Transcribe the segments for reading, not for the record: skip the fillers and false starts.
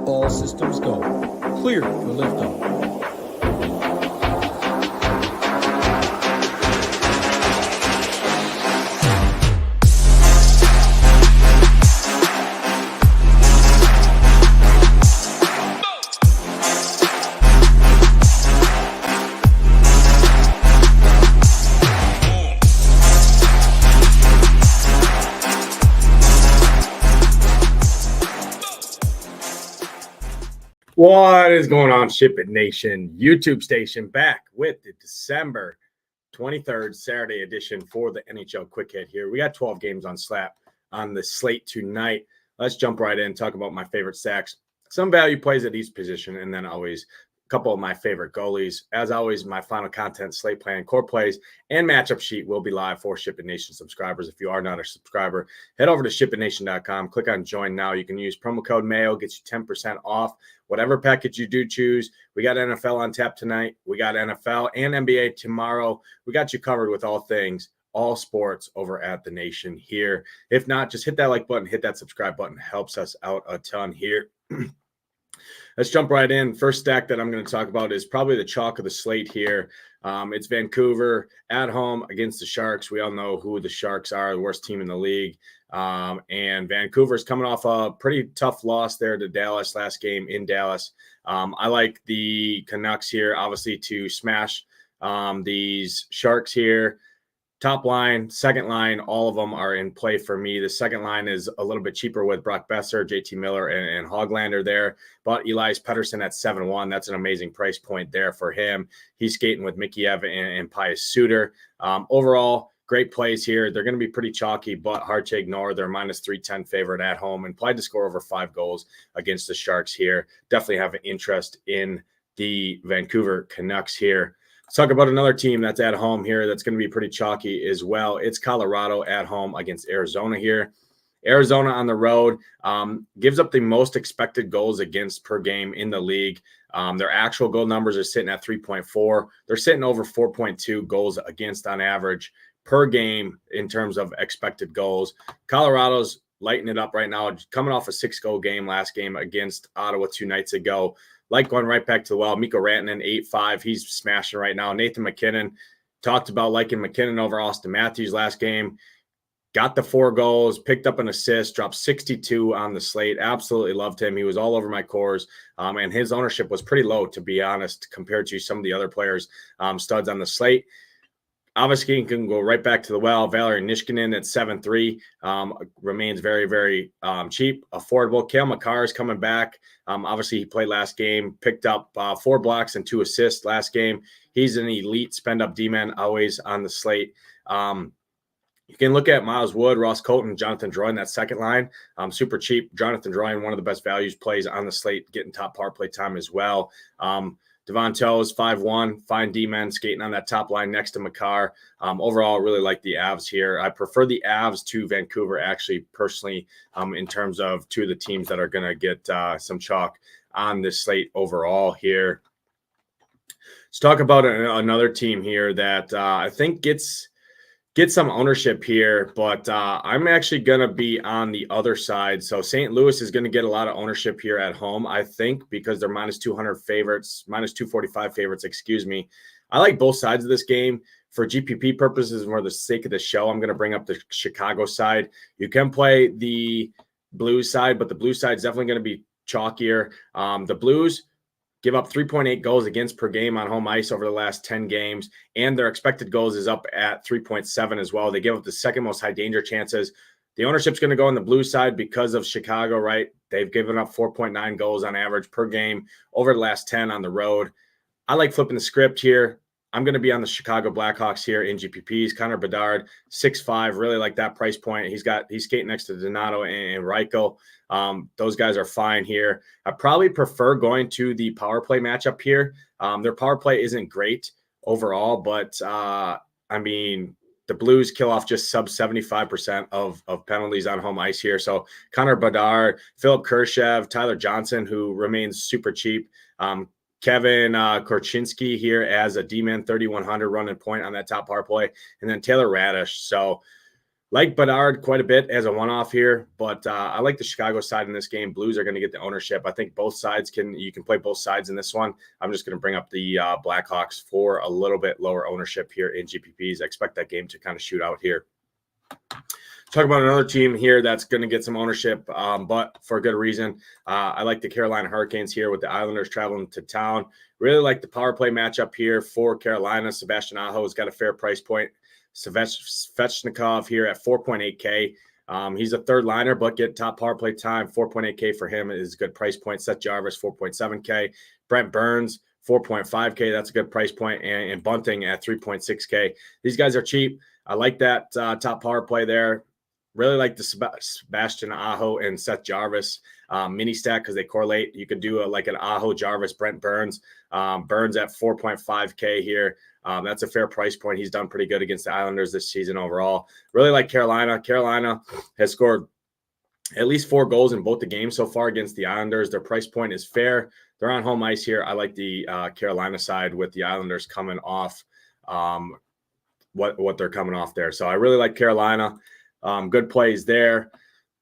All systems go. Clear for liftoff. What is going on, SHIPIT Nation YouTube station? Back with the December 23rd Saturday edition for the NHL Quick Hit here. We got 12 games on the slate tonight. Let's jump right in, talk about my favorite stacks, some value plays at each position, and then always a couple of my favorite goalies. As always, my final content, slate plan, core plays, and matchup sheet will be live for SHIPIT Nation subscribers. If you are not a subscriber, head over to shipitnation.com, click on join now. You can use promo code MAYO, gets you 10% off whatever package you do choose. We got NFL on tap tonight. We got NFL and NBA tomorrow. We got you covered with all things, all sports over at the Nation here. If not, just hit that like button, hit that subscribe button. Helps us out a ton here. Let's jump right in. First stack that I'm going to talk about is probably the chalk of the slate here. It's Vancouver at home against the Sharks. We all know who the Sharks are, the worst team in the league. And Vancouver's coming off a pretty tough loss there to Dallas last game in Dallas. I like the Canucks here, obviously, to smash these Sharks here. Top line, second line, all of them are in play for me. The second line is a little bit cheaper with Brock Besser, JT Miller, and Hoglander there. But Elias Pettersson at 7-1. That's an amazing price point there for him. He's skating with Mikheyev and Pius Suter. Overall, great plays here. They're going to be pretty chalky, but hard to ignore. They're minus 310 favorite at home, implied to score over 5 goals against the Sharks here. Definitely have an interest in the Vancouver Canucks here. Let's talk about another team that's at home here that's going to be pretty chalky as well. It's Colorado at home against Arizona here. Arizona on the road gives up the most expected goals against per game in the league. Their actual goal numbers are sitting at 3.4. They're sitting over 4.2 goals against on average per game in terms of expected goals. Colorado's lighting it up right now, coming off a 6-goal game last game against Ottawa 2 nights ago. Like going right back to the well. Mikko Rantanen, 8-5. He's smashing right now. Nathan MacKinnon, talked about liking McKinnon over Austin Matthews last game. Got the 4 goals, picked up an assist, dropped 62 on the slate. Absolutely loved him. He was all over my cores. And his ownership was pretty low, to be honest, compared to some of the other players, studs on the slate. Obviously, you can go right back to the well. Valeri Nichushkin at 7-3 remains very, very cheap, affordable. Cale Makar is coming back. Obviously, he played last game, picked up 4 blocks and 2 assists last game. He's an elite spend-up D-man, always on the slate. You can look at Miles Wood, Ross Colton, Jonathan Drouin, that second line. Super cheap. Jonathan Drouin, one of the best values plays on the slate, getting top power play time as well. Devon Toews, 5-1, fine D-men, skating on that top line next to Makar. Overall, really like the Avs here. I prefer the Avs to Vancouver, actually, personally, in terms of 2 of the teams that are going to get some chalk on this slate overall here. Let's talk about another team here that I think gets some ownership here, but I'm actually going to be on the other side. So St. Louis is going to get a lot of ownership here at home, I think, because they're minus 200 favorites, minus 245 favorites, excuse me. I like both sides of this game. For GPP purposes, for the sake of the show, I'm going to bring up the Chicago side. You can play the Blues side, but the Blues side is definitely going to be chalkier. The Blues give up 3.8 goals against per game on home ice over the last 10 games, and their expected goals is up at 3.7 as well. They give up the second most high danger chances. The ownership's going to go on the blue side because of Chicago, right? They've given up 4.9 goals on average per game over the last 10 on the road. I like flipping the script here. I'm going to be on the Chicago Blackhawks here in GPPs. Connor Bedard, 6'5", really like that price point. He's skating next to Donato and Reichel. Those guys are fine here. I probably prefer going to the power play matchup here. Their power play isn't great overall, but I mean, the Blues kill off just sub 75% of penalties on home ice here. So Connor Bedard, Philip Kurashev, Tyler Johnson, who remains super cheap. Kevin Korchinski here as a D-man, 3,100 running point on that top power play. And then Taylor Radish. So Like Bedard quite a bit as a one-off here, but I like the Chicago side in this game. Blues are going to get the ownership. I think both sides you can play both sides in this one. I'm just going to bring up the Blackhawks for a little bit lower ownership here in GPPs. I expect that game to kind of shoot out here. Talk about another team here that's going to get some ownership, but for a good reason. I like the Carolina Hurricanes here with the Islanders traveling to town. Really like the power play matchup here for Carolina. Sebastian Aho has got a fair price point. Svechnikov here at 4.8K. He's a third liner, but get top power play time. 4.8K for him is a good price point. Seth Jarvis, 4.7K. Brent Burns, 4.5K. That's a good price point. And Bunting at 3.6K. These guys are cheap. I like that top power play there. Really like the Sebastian Aho and Seth Jarvis mini stack because they correlate. You could do like an Aho, Jarvis, Brent Burns. Burns at 4.5K here. That's a fair price point. He's done pretty good against the Islanders this season overall. Really like Carolina. Carolina has scored at least 4 goals in both the games so far against the Islanders. Their price point is fair. They're on home ice here. I like the Carolina side with the Islanders coming off what they're coming off there. So I really like Carolina. Good plays there.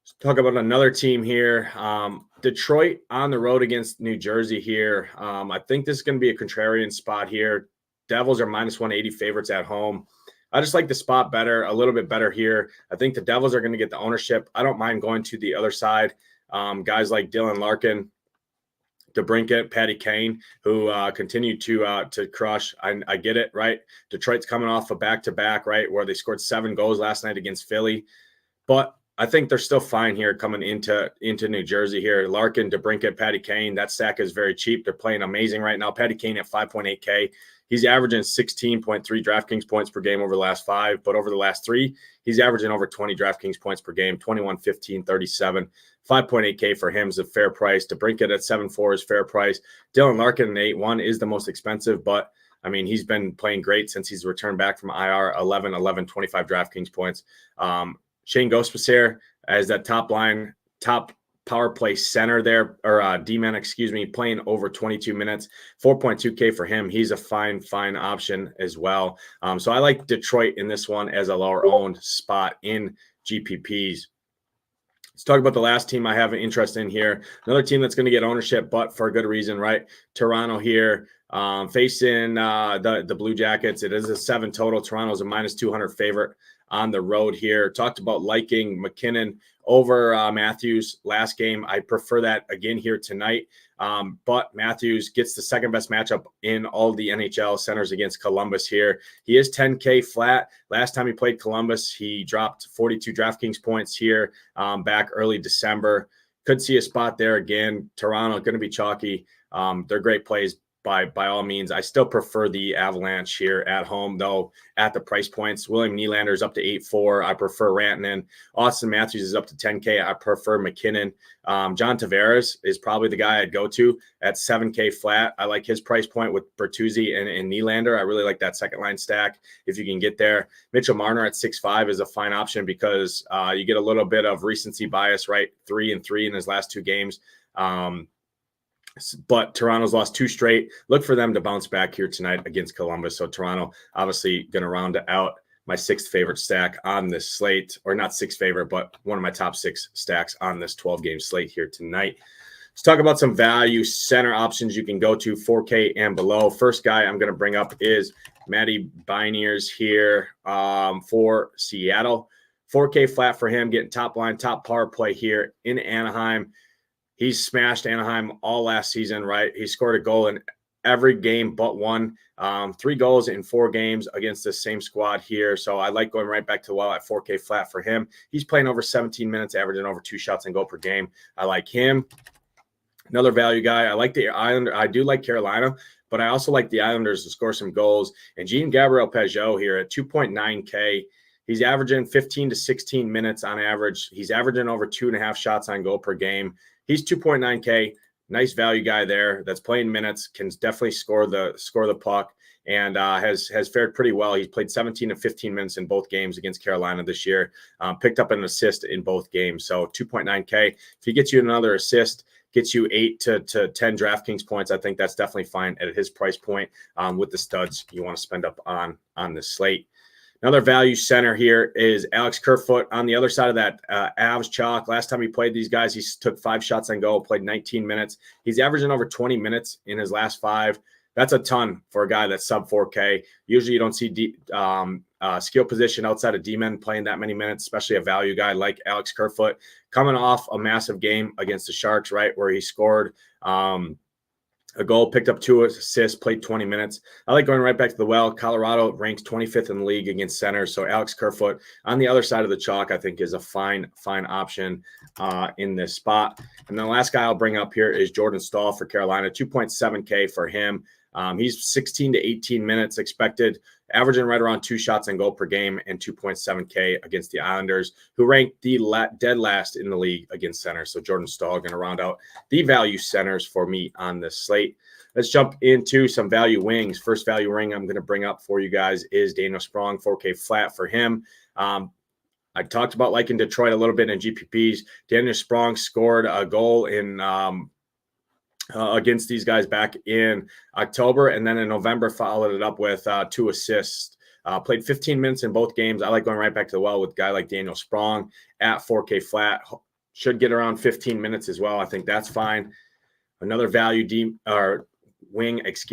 Let's talk about another team here. Detroit on the road against New Jersey here. I think this is going to be a contrarian spot here. Devils are minus 180 favorites at home. I just like the spot better, a little bit better here. I think the Devils are going to get the ownership. I don't mind going to the other side. Guys like Dylan Larkin, DeBrincat, Patty Kane, who continue to crush. I get it, right? Detroit's coming off a back-to-back, right, where they scored 7 goals last night against Philly. But I think they're still fine here coming into New Jersey here. Larkin, DeBrincat, Patty Kane, that stack is very cheap. They're playing amazing right now. Patty Kane at 5.8K. He's averaging 16.3 DraftKings points per game over the last 5, but over the last 3, he's averaging over 20 DraftKings points per game, 21, 15, 37. 5.8K for him is a fair price. DeBrincat at 7.4 is fair price. Dylan Larkin at 8.1 is the most expensive, but I mean, he's been playing great since he's returned back from IR, 11, 25 DraftKings points. Shane Gostisbehere as that top power play center there, or D-man, playing over 22 minutes, 4.2K for him. He's a fine option as well. So I like Detroit in this one as a lower owned spot in GPPs. Let's talk about the last team I have an interest in here. Another team that's going to get ownership, but for a good reason, right? Toronto here, facing the Blue Jackets. It is a 7 total. Toronto's a minus 200 favorite on the road here. Talked about liking McKinnon over Matthews last game. I prefer that again here tonight. But Matthews gets the second best matchup in all the NHL centers against Columbus here. He is 10K flat. Last time he played Columbus, he dropped 42 DraftKings points here back early December. Could see a spot there again. Toronto going to be chalky. They're great plays by all means. I still prefer the Avalanche here at home, though, at the price points. William Nylander is up to 8.4. I prefer Rantanen. Austin Matthews is up to 10K. I prefer McKinnon. John Tavares is probably the guy I'd go to at 7K flat. I like his price point with Bertuzzi and Nylander. I really like that second line stack if you can get there. Mitchell Marner at 6.5 is a fine option because you get a little bit of recency bias, right? 3-3 in his last 2 games. But Toronto's lost 2 straight. Look for them to bounce back here tonight against Columbus. So Toronto obviously going to round out my 6th favorite stack on this slate, or not 6th favorite, but one of my top 6 stacks on this 12-game slate here tonight. Let's talk about some value center options you can go to 4K and below. First guy I'm going to bring up is Matty Beniers here for Seattle. 4K flat for him, getting top line, top power play here in Anaheim. He's smashed Anaheim all last season, right? He scored a goal in every game but one. 3 goals in 4 games against the same squad here. So I like going right back to the well at 4K flat for him. He's playing over 17 minutes, averaging over 2 shots on goal per game. I like him. Another value guy. I like the Islanders. I do like Carolina, but I also like the Islanders to score some goals. And Jean-Gabriel Pageau here at 2.9K. He's averaging 15 to 16 minutes on average. He's averaging over 2.5 shots on goal per game. He's 2.9K, nice value guy there. That's playing minutes, can definitely score the puck, and has fared pretty well. He's played 17 to 15 minutes in both games against Carolina this year. Picked up an assist in both games, so 2.9K. If he gets you another assist, gets you 8 to 10 DraftKings points, I think that's definitely fine at his price point with the studs you want to spend up on this slate. Another value center here is Alex Kerfoot on the other side of that Avs chalk. Last time he played these guys, he took 5 shots on goal, played 19 minutes. He's averaging over 20 minutes in his last 5. That's a ton for a guy that's sub 4K. Usually you don't see skill position outside of D-men playing that many minutes, especially a value guy like Alex Kerfoot, coming off a massive game against the Sharks, right, where he scored a goal, picked up 2 assists, played 20 minutes. I like going right back to the well. Colorado ranks 25th in the league against centers. So Alex Kerfoot on the other side of the chalk, I think, is a fine option in this spot. And then the last guy I'll bring up here is Jordan Staal for Carolina, 2.7K for him. He's 16 to 18 minutes expected, averaging right around 2 shots on goal per game and 2.7K against the Islanders, who ranked the dead last in the league against centers. So Jordan Staal going to round out the value centers for me on this slate. Let's jump into some value wings. First value wing I'm going to bring up for you guys is Daniel Sprong, 4K flat for him. I talked about liking Detroit a little bit in GPPs. Daniel Sprong scored a goal in against these guys back in October, and then in November followed it up with 2 assists. Played 15 minutes in both games. I like going right back to the well with a guy like Daniel Sprong at 4K flat. Should get around 15 minutes as well. I think that's fine. Another value wing, is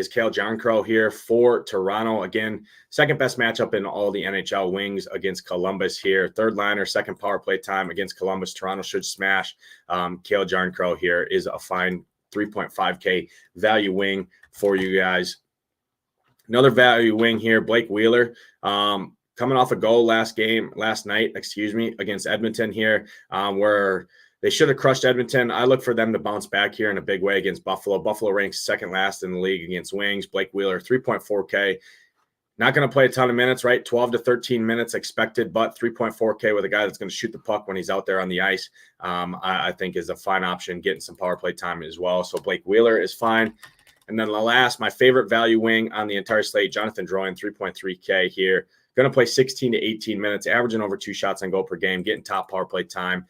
Cale Jarnkrok here for Toronto. Again, second best matchup in all the NHL wings against Columbus here. Third liner, second power play time against Columbus. Toronto should smash. Cale Jarnkrok here is a fine 3.5K value wing for you guys. Another value wing here, Blake Wheeler, coming off a goal last night, against Edmonton here, where they should have crushed Edmonton. I look for them to bounce back here in a big way against Buffalo. Buffalo ranks second last in the league against wings. Blake Wheeler, 3.4K. Not going to play a ton of minutes, right? 12 to 13 minutes expected, but 3.4K with a guy that's going to shoot the puck when he's out there on the ice, I think is a fine option, getting some power play time as well. So Blake Wheeler is fine. And then the last, my favorite value wing on the entire slate, Jonathan Drouin, 3.3K here. Going to play 16 to 18 minutes, averaging over 2 shots on goal per game, getting top power play time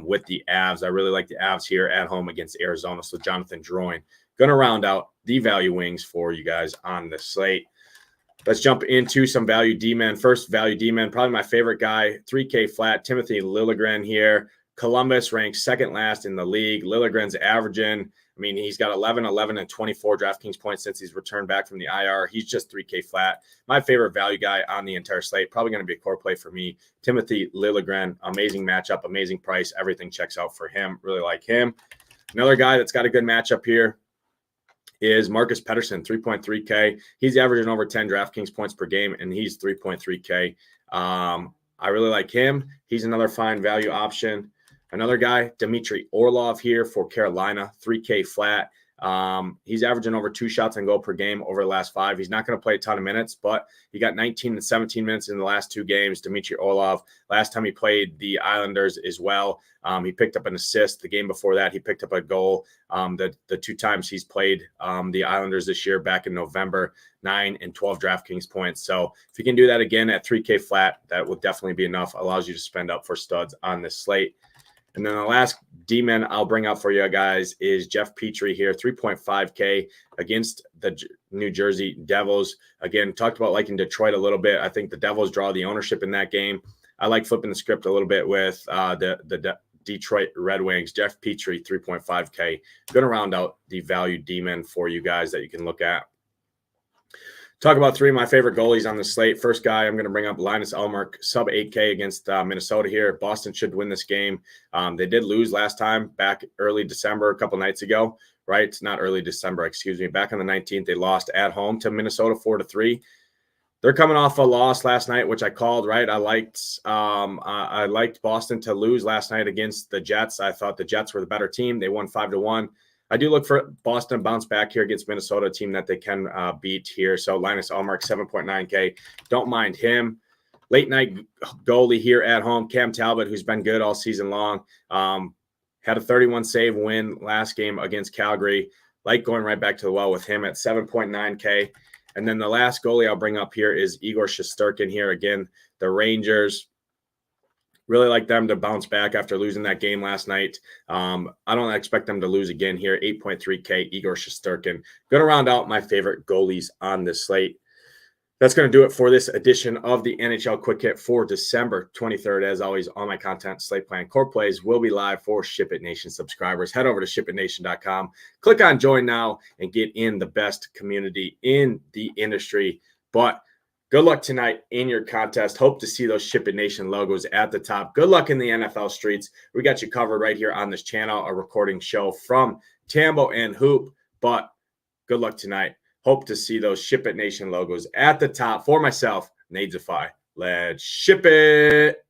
with the Avs. I really like the Avs here at home against Arizona. So Jonathan Drouin, going to round out the value wings for you guys on the slate. Let's jump into some value D-men. First value D-men, probably my favorite guy, 3K flat, Timothy Liljegren here. Columbus ranks second last in the league. Liljegren's averaging, he's got 11, and 24 DraftKings points since he's returned back from the IR. He's just 3K flat. My favorite value guy on the entire slate, probably going to be a core play for me. Timothy Liljegren, amazing matchup, amazing price. Everything checks out for him. Really like him. Another guy that's got a good matchup here is Marcus Pettersson, 3.3K. He's averaging over 10 DraftKings points per game, and he's 3.3K. I really like him. He's another fine value option. Another guy, Dmitry Orlov here for Carolina, 3K flat. He's averaging over 2 shots on goal per game over the last 5. He's not going to play a ton of minutes, but he got 19 and 17 minutes in the last 2 games. Dmitry Orlov, last time he played the Islanders as well, he picked up an assist. The game before that, he picked up a goal. The 2 times he's played the Islanders this year, back in November, 9 and 12 DraftKings points. So if you can do that again at 3K flat, that will definitely be enough. Allows you to spend up for studs on this slate. And then the last D-man I'll bring up for you guys is Jeff Petrie here, 3.5K against the New Jersey Devils. Again, talked about liking Detroit a little bit. I think the Devils draw the ownership in that game. I like flipping the script a little bit with the Detroit Red Wings. Jeff Petrie, 3.5K. Going to round out the value D-man for you guys that you can look at. Talk about 3 of my favorite goalies on the slate. First guy, I'm going to bring up Linus Ullmark, sub 8K against Minnesota here. Boston should win this game. They did lose last time back early December, a couple nights ago, right? Not early December, back on the 19th. They lost at home to Minnesota 4-3. They're coming off a loss last night, which I called, right? I liked Boston to lose last night against the Jets. I thought the Jets were the better team. They won 5-1. I do look for Boston to bounce back here against Minnesota, a team that they can beat here. So Linus Ullmark, 7.9K. Don't mind him. Late night goalie here at home, Cam Talbot, who's been good all season long. Had a 31 save win last game against Calgary. Like going right back to the well with him at 7.9K. And then the last goalie I'll bring up here is Igor Shesterkin here. Again, the Rangers. Really like them to bounce back after losing that game last night. I don't expect them to lose again here. 8.3K, Igor Shesterkin. Going to round out my favorite goalies on this slate. That's going to do it for this edition of the NHL Quick Hit for December 23rd. As always, all my content, slate plan, core plays will be live for Ship It Nation subscribers. Head over to shipitnation.com, click on join now, and get in the best community in the industry. But good luck tonight in your contest. Hope to see those Ship It Nation logos at the top. Good luck in the NFL streets. We got you covered right here on this channel, a recording show from Tambo and Hoop. But good luck tonight. Hope to see those Ship It Nation logos at the top. For myself, Nadesify. Let's ship it.